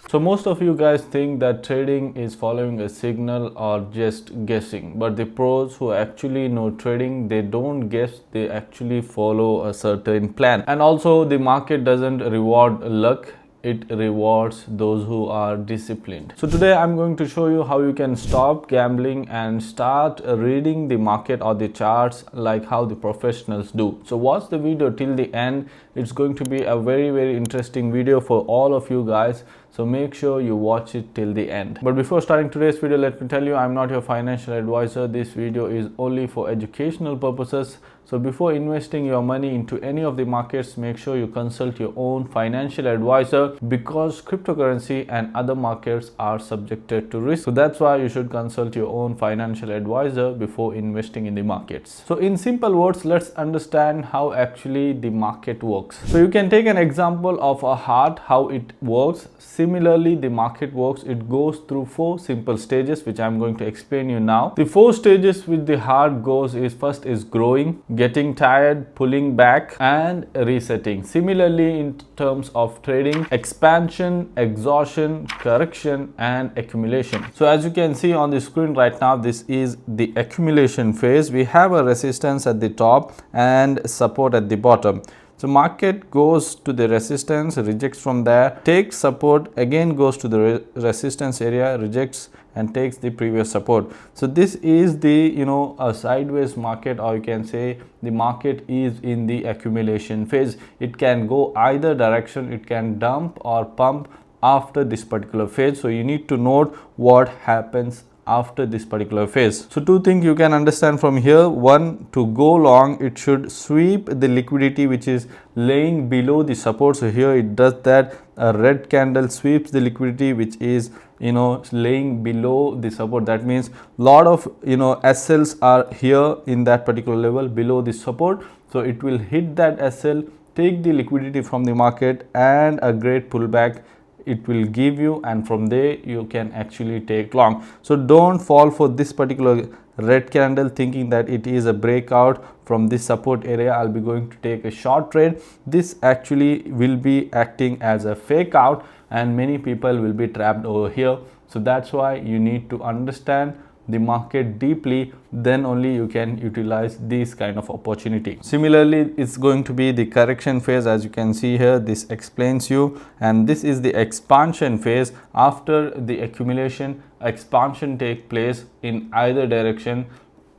So most of you guys think that trading is following a signal or just guessing, but the pros who actually know trading, they don't guess, they actually follow a certain plan. And also the market doesn't reward luck, it rewards those who are disciplined. So today I'm going to show you how you can stop gambling and start reading the market or the charts like how the professionals do. So watch the video till the end. It's going to be a very interesting video for all of you guys. So make sure you watch it till the end. But before starting today's video, let me tell you, I'm not your financial advisor. This video is only for educational purposes. So before investing your money into any of the markets, make sure you consult your own financial advisor, because cryptocurrency and other markets are subjected to risk. So that's why you should consult your own financial advisor before investing in the markets. So in simple words, let's understand how actually the market works. So you can take an example of a heart, how it works. Similarly, the market works. It goes through 4 simple stages, which I'm going to explain you now. The 4 stages which the heart goes is, first is growing, getting tired, pulling back, and resetting. Similarly, in terms of trading, expansion, exhaustion, correction, and accumulation. So as you can see on the screen right now, this is the accumulation phase. We have a resistance at the top and support at the bottom. So market goes to the resistance, rejects from there, takes support, again goes to the resistance area, rejects, and takes the previous support. So this is the a sideways market, or you can say the market is in the accumulation phase. It can go either direction, it can dump or pump after this particular phase. So you need to note what happens after this particular phase. So 2 things you can understand from here. One, to go long, it should sweep the liquidity which is laying below the support. So here it does that. A red candle sweeps the liquidity which is laying below the support. That means lot of SLs are here in that particular level below the support. So it will hit that SL, take the liquidity from the market, and a great pullback it will give you, and from there you can actually take long. So don't fall for this particular red candle thinking that it is a breakout from this support area. I'll be going to take a short trade. This actually will be acting as a fake out, and many people will be trapped over here. So that's why you need to understand the market deeply, then only you can utilize this kind of opportunity. Similarly, it's going to be the correction phase. As you can see here, this explains you, and this is the expansion phase. After the accumulation, expansion take place in either direction.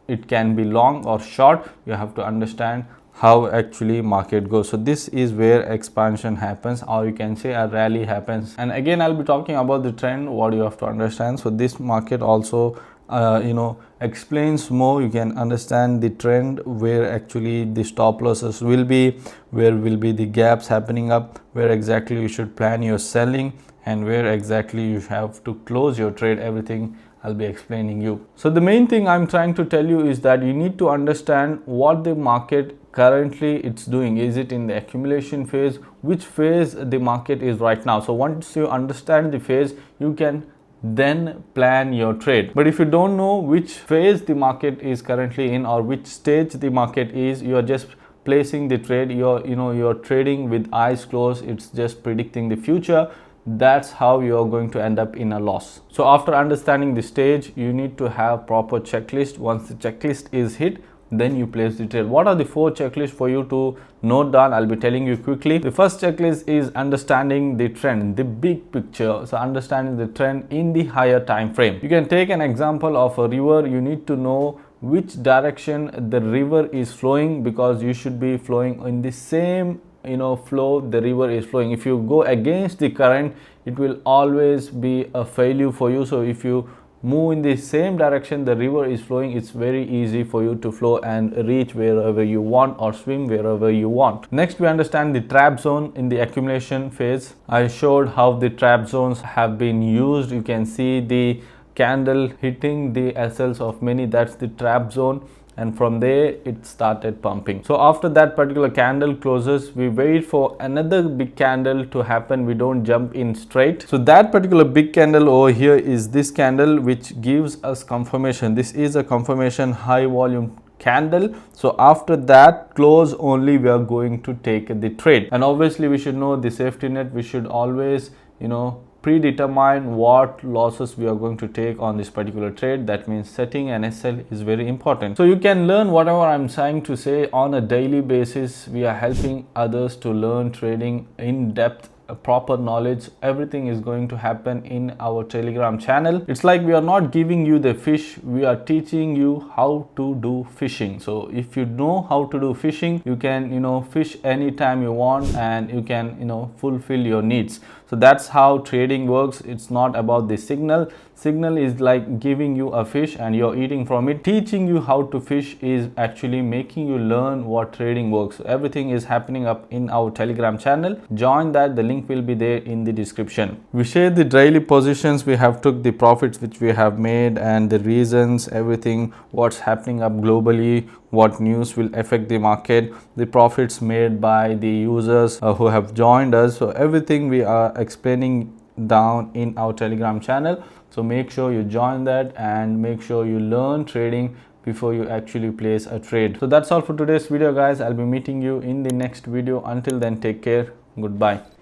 It can be long or short. You have to understand how actually market goes. So this is where expansion happens, or you can say a rally happens. And again, I'll be talking about the trend, what you have to understand. So this market also explains more. You can understand the trend, where actually the stop losses will be, where will be the gaps happening up, where exactly you should plan your selling, and where exactly you have to close your trade. Everything I'll be explaining you. So the main thing I'm trying to tell you is that you need to understand what the market currently it's doing. Is it in the accumulation phase? Which phase the market is right now? So once you understand the phase, you can then plan your trade. But if you don't know which phase the market is currently in, or which stage the market is, you are just placing the trade. You're trading with eyes closed. It's just predicting the future. That's how you're going to end up in a loss. So after understanding the stage, you need to have proper checklist. Once the checklist is hit, then you place the trade. What are the 4 checklists for you to note down? I'll be telling you quickly. The first checklist is understanding the trend, the big picture. So understanding the trend in the higher time frame. You can take an example of a river. You need to know which direction the river is flowing, because you should be flowing in the same flow the river is flowing. If you go against the current, it will always be a failure for you. So if you move in the same direction the river is flowing, it's very easy for you to flow and reach wherever you want, or swim wherever you want. Next, we understand the trap zone in the accumulation phase. I showed how the trap zones have been used. You can see the candle hitting the SLs of many, that's the trap zone. And from there it started pumping. So after that particular candle closes, we wait for another big candle to happen. We don't jump in straight. So that particular big candle over here is this candle, which gives us confirmation. This is a confirmation high volume candle. So after that close only we are going to take the trade. And obviously we should know the safety net. We should always predetermine what losses we are going to take on this particular trade. That means setting an SL is very important. So you can learn whatever I'm trying to say on a daily basis. We are helping others to learn trading in depth, a proper knowledge. Everything is going to happen in our Telegram channel. It's like we are not giving you the fish, we are teaching you how to do fishing. So if you know how to do fishing, you can fish anytime you want, and you can fulfill your needs. So that's how trading works. It's not about the signal. Signal is like giving you a fish and you're eating from it. Teaching you how to fish is actually making you learn what trading works. So everything is happening up in our Telegram channel. Join that. The link will be there in the description. We share the daily positions we have took, the profits which we have made, and the reasons, everything, what's happening up globally, what news will affect the market, the profits made by the users who have joined us. So everything we are explaining down in our Telegram channel. So make sure you join that and make sure you learn trading before you actually place a trade. So that's all for today's video, guys. I'll be meeting you in the next video. Until then, take care. Goodbye.